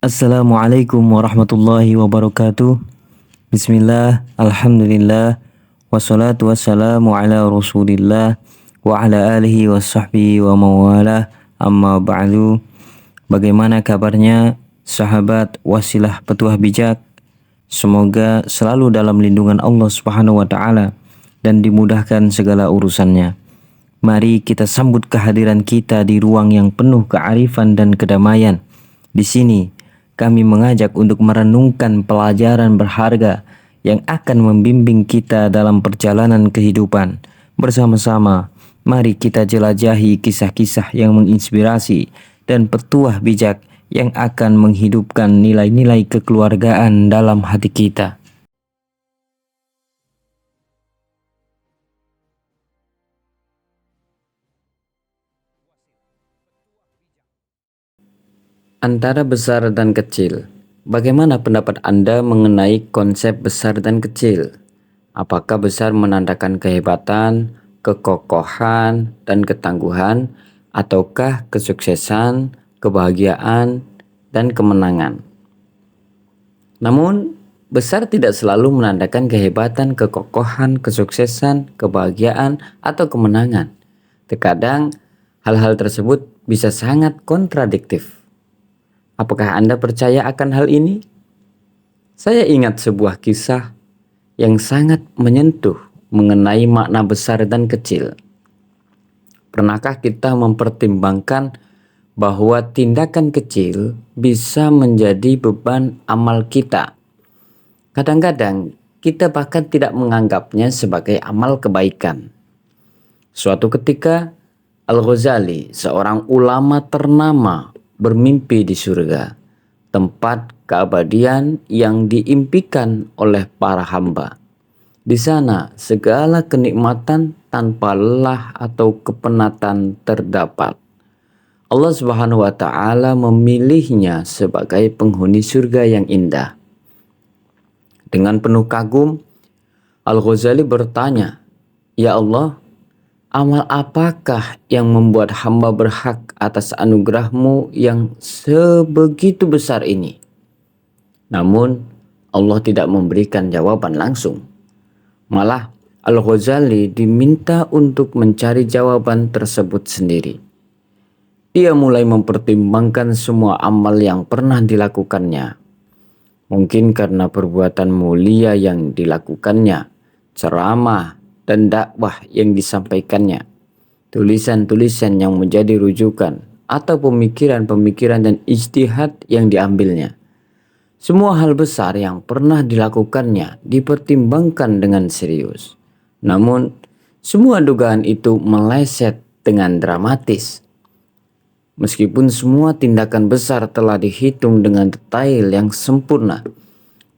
Assalamualaikum warahmatullahi wabarakatuh. Bismillah, alhamdulillah, wassalatu wassalamu ala rasulillah wa ala alihi wa sahbihi wa mawalah, amma ba'du. Bagaimana kabarnya sahabat wasilah petuah bijak? Semoga selalu dalam lindungan Allah Subhanahu wa taala dan dimudahkan segala urusannya. Mari kita sambut kehadiran kita di ruang yang penuh kearifan dan kedamaian. Di sini kami mengajak untuk merenungkan pelajaran berharga yang akan membimbing kita dalam perjalanan kehidupan. Bersama-sama, mari kita jelajahi kisah-kisah yang menginspirasi dan petuah bijak yang akan menghidupkan nilai-nilai kekeluargaan dalam hati kita. Antara besar dan kecil, bagaimana pendapat Anda mengenai konsep besar dan kecil? Apakah besar menandakan kehebatan, kekokohan, dan ketangguhan, ataukah kesuksesan, kebahagiaan, dan kemenangan? Namun, besar tidak selalu menandakan kehebatan, kekokohan, kesuksesan, kebahagiaan, atau kemenangan. Terkadang, hal-hal tersebut bisa sangat kontradiktif. Apakah Anda percaya akan hal ini? Saya ingat sebuah kisah yang sangat menyentuh mengenai makna besar dan kecil. Pernahkah kita mempertimbangkan bahwa tindakan kecil bisa menjadi beban amal kita? Kadang-kadang kita bahkan tidak menganggapnya sebagai amal kebaikan. Suatu ketika, Al-Ghazali, seorang ulama ternama, bermimpi di surga, tempat keabadian yang diimpikan oleh para hamba. Di sana segala kenikmatan tanpa lelah atau kepenatan terdapat. Allah Subhanahu wa taala memilihnya sebagai penghuni surga yang indah. Dengan penuh kagum, Al-Ghazali bertanya, "Ya Allah, amal apakah yang membuat hamba berhak atas anugerahmu yang sebegitu besar ini?" Namun Allah tidak memberikan jawaban langsung. Malah Al-Ghazali diminta untuk mencari jawaban tersebut sendiri. Dia mulai mempertimbangkan semua amal yang pernah dilakukannya. Mungkin karena perbuatan mulia yang dilakukannya, ceramah dan dakwah yang disampaikannya, tulisan-tulisan yang menjadi rujukan, atau pemikiran-pemikiran dan ijtihad yang diambilnya. Semua hal besar yang pernah dilakukannya dipertimbangkan dengan serius. Namun, semua dugaan itu meleset dengan dramatis. Meskipun semua tindakan besar telah dihitung dengan detail yang sempurna,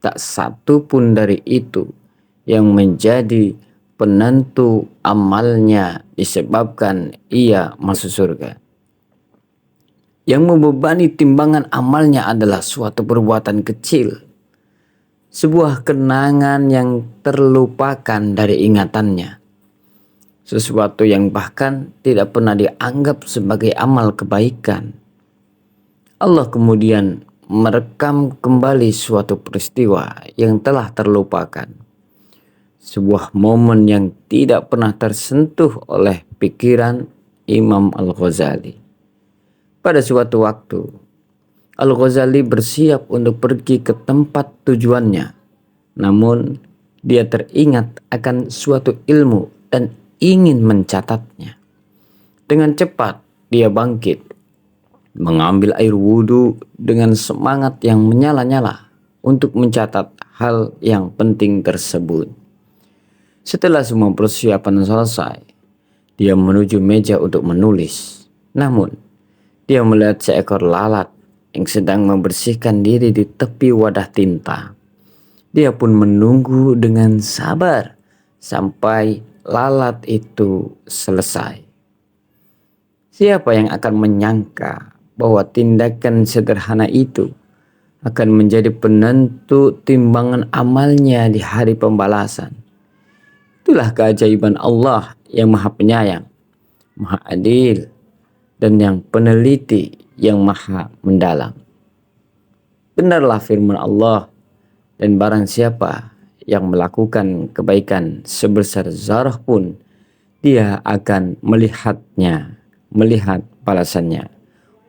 tak satu pun dari itu yang menjadi penentu amalnya disebabkan ia masuk surga. Yang membebani timbangan amalnya adalah suatu perbuatan kecil, sebuah kenangan yang terlupakan dari ingatannya, sesuatu yang bahkan tidak pernah dianggap sebagai amal kebaikan. Allah kemudian merekam kembali suatu peristiwa yang telah terlupakan, sebuah momen yang tidak pernah tersentuh oleh pikiran Imam Al-Ghazali. Pada suatu waktu, Al-Ghazali bersiap untuk pergi ke tempat tujuannya. Namun, dia teringat akan suatu ilmu dan ingin mencatatnya. Dengan cepat, dia bangkit, mengambil air wudhu dengan semangat yang menyala-nyala untuk mencatat hal yang penting tersebut. Setelah semua persiapan selesai, dia menuju meja untuk menulis. Namun, dia melihat seekor lalat yang sedang membersihkan diri di tepi wadah tinta. Dia pun menunggu dengan sabar sampai lalat itu selesai. Siapa yang akan menyangka bahwa tindakan sederhana itu akan menjadi penentu timbangan amalnya di hari pembalasan? Itulah keajaiban Allah yang Maha Penyayang, Maha Adil, dan yang peneliti yang maha mendalam. Benarlah firman Allah, dan barang siapa yang melakukan kebaikan sebesar zarah pun, dia akan melihatnya, melihat balasannya.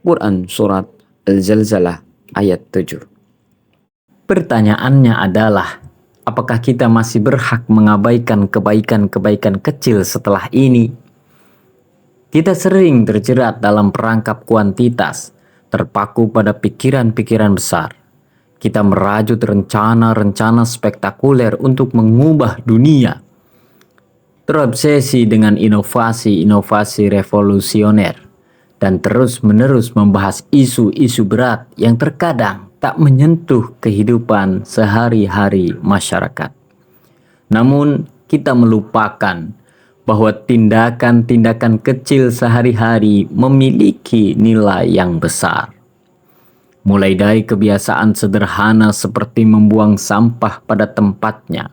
Quran Surat Al-Zalzalah ayat 7. Pertanyaannya adalah, apakah kita masih berhak mengabaikan kebaikan-kebaikan kecil setelah ini? Kita sering terjerat dalam perangkap kuantitas, terpaku pada pikiran-pikiran besar. Kita merajut rencana-rencana spektakuler untuk mengubah dunia. Terobsesi dengan inovasi-inovasi revolusioner. Dan terus-menerus membahas isu-isu berat yang terkadang tak menyentuh kehidupan sehari-hari masyarakat. Namun, kita melupakan bahwa tindakan-tindakan kecil sehari-hari memiliki nilai yang besar. Mulai dari kebiasaan sederhana seperti membuang sampah pada tempatnya,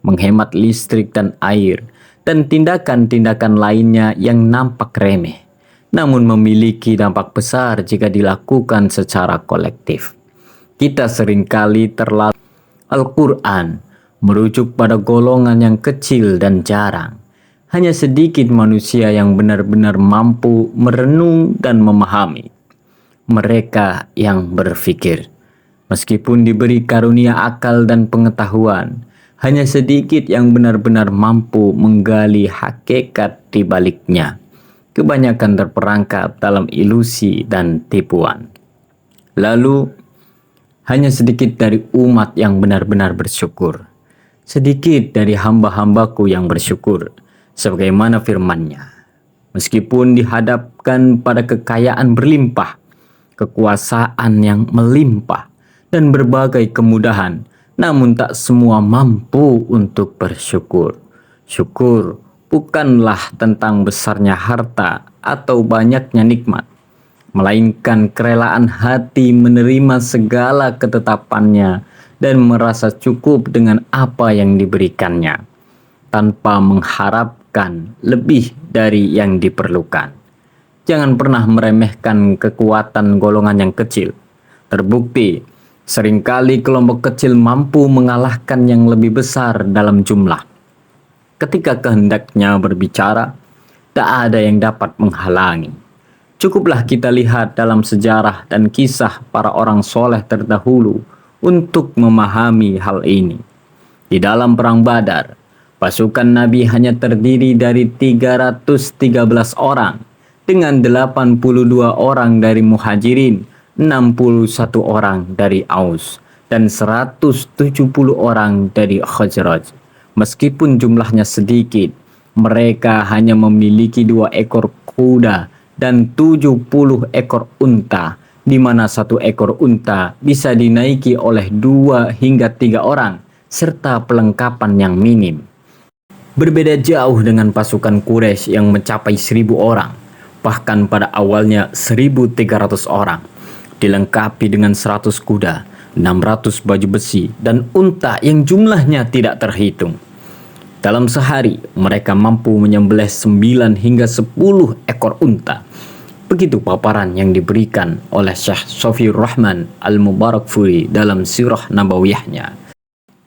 menghemat listrik dan air, dan tindakan-tindakan lainnya yang nampak remeh, namun memiliki dampak besar jika dilakukan secara kolektif. Kita seringkali terlalu Al-Quran merujuk pada golongan yang kecil dan jarang. Hanya sedikit manusia yang benar-benar mampu merenung dan memahami. Mereka yang berpikir, meskipun diberi karunia akal dan pengetahuan, hanya sedikit yang benar-benar mampu menggali hakikat di baliknya. Kebanyakan terperangkap dalam ilusi dan tipuan. Lalu, hanya sedikit dari umat yang benar-benar bersyukur. Sedikit dari hamba-hambaku yang bersyukur, sebagaimana firman-Nya. Meskipun dihadapkan pada kekayaan berlimpah, kekuasaan yang melimpah, dan berbagai kemudahan, namun tak semua mampu untuk bersyukur. Syukur bukanlah tentang besarnya harta atau banyaknya nikmat, melainkan kerelaan hati menerima segala ketetapannya dan merasa cukup dengan apa yang diberikannya, tanpa mengharapkan lebih dari yang diperlukan. Jangan pernah meremehkan kekuatan golongan yang kecil. Terbukti, seringkali kelompok kecil mampu mengalahkan yang lebih besar dalam jumlah. Ketika kehendaknya berbicara, tak ada yang dapat menghalangi. Cukuplah kita lihat dalam sejarah dan kisah para orang soleh terdahulu untuk memahami hal ini. Di dalam perang Badar, pasukan Nabi hanya terdiri dari 313 orang, dengan 82 orang dari Muhajirin, 61 orang dari Aus, dan 170 orang dari Khazraj. Meskipun jumlahnya sedikit, mereka hanya memiliki 2 ekor kuda dan 70 ekor unta, di mana 1 ekor unta bisa dinaiki oleh 2 hingga 3 orang, serta pelengkapan yang minim. Berbeda jauh dengan pasukan Quraisy yang mencapai 1.000 orang, bahkan pada awalnya 1.300 orang, dilengkapi dengan 100 kuda, 600 baju besi, dan unta yang jumlahnya tidak terhitung. Dalam sehari, mereka mampu menyembelih 9 hingga 10 ekor unta. Begitu paparan yang diberikan oleh Syekh Sofiur Rahman Al-Mubarakfuri dalam Sirah Nabawiyahnya.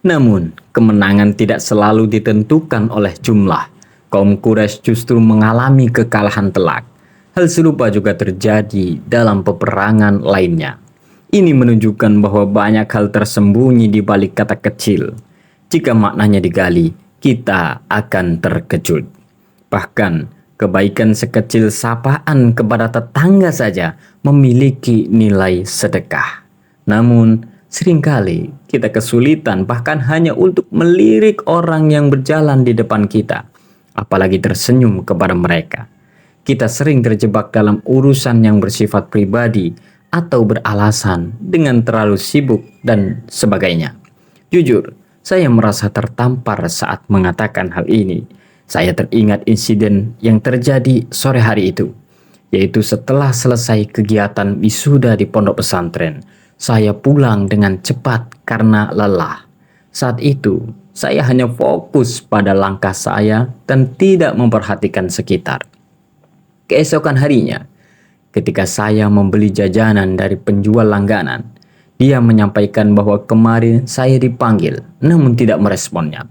Namun, kemenangan tidak selalu ditentukan oleh jumlah. Kaum Quraisy justru mengalami kekalahan telak. Hal serupa juga terjadi dalam peperangan lainnya. Ini menunjukkan bahwa banyak hal tersembunyi di balik kata kecil. Jika maknanya digali, kita akan terkejut. Bahkan, kebaikan sekecil sapaan kepada tetangga saja memiliki nilai sedekah. Namun, seringkali kita kesulitan bahkan hanya untuk melirik orang yang berjalan di depan kita, apalagi tersenyum kepada mereka. Kita sering terjebak dalam urusan yang bersifat pribadi atau beralasan dengan terlalu sibuk dan sebagainya. Jujur, saya merasa tertampar saat mengatakan hal ini. Saya teringat insiden yang terjadi sore hari itu, yaitu setelah selesai kegiatan wisuda di pondok pesantren, saya pulang dengan cepat karena lelah. Saat itu, saya hanya fokus pada langkah saya dan tidak memperhatikan sekitar. Keesokan harinya, ketika saya membeli jajanan dari penjual langganan, Dia menyampaikan bahwa kemarin saya dipanggil, namun tidak meresponnya.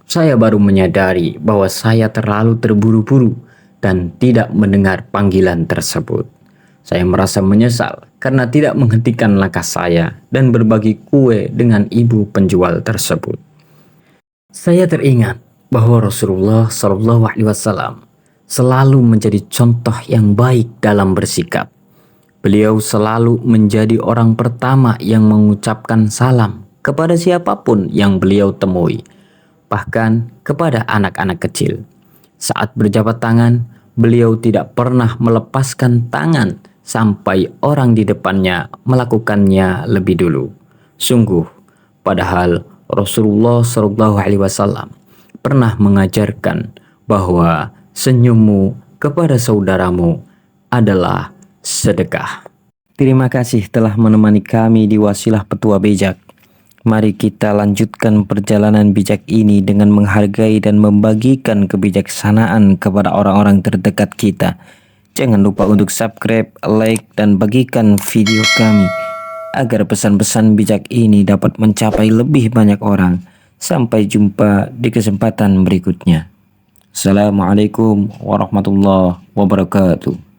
Saya baru menyadari bahwa saya terlalu terburu-buru dan tidak mendengar panggilan tersebut. Saya merasa menyesal karena tidak menghentikan langkah saya dan berbagi kue dengan ibu penjual tersebut. Saya teringat bahwa Rasulullah SAW selalu menjadi contoh yang baik dalam bersikap. Beliau selalu menjadi orang pertama yang mengucapkan salam kepada siapapun yang beliau temui, bahkan kepada anak-anak kecil. Saat berjabat tangan, beliau tidak pernah melepaskan tangan sampai orang di depannya melakukannya lebih dulu. Sungguh, padahal Rasulullah SAW pernah mengajarkan bahwa senyummu kepada saudaramu adalah sedekah. Terima kasih telah menemani kami di Wasilah Petua Bijak. Mari kita lanjutkan perjalanan bijak ini dengan menghargai dan membagikan kebijaksanaan kepada orang-orang terdekat kita. Jangan lupa untuk subscribe, like, dan bagikan video kami agar pesan-pesan bijak ini dapat mencapai lebih banyak orang. Sampai jumpa di kesempatan berikutnya. Assalamualaikum warahmatullahi wabarakatuh.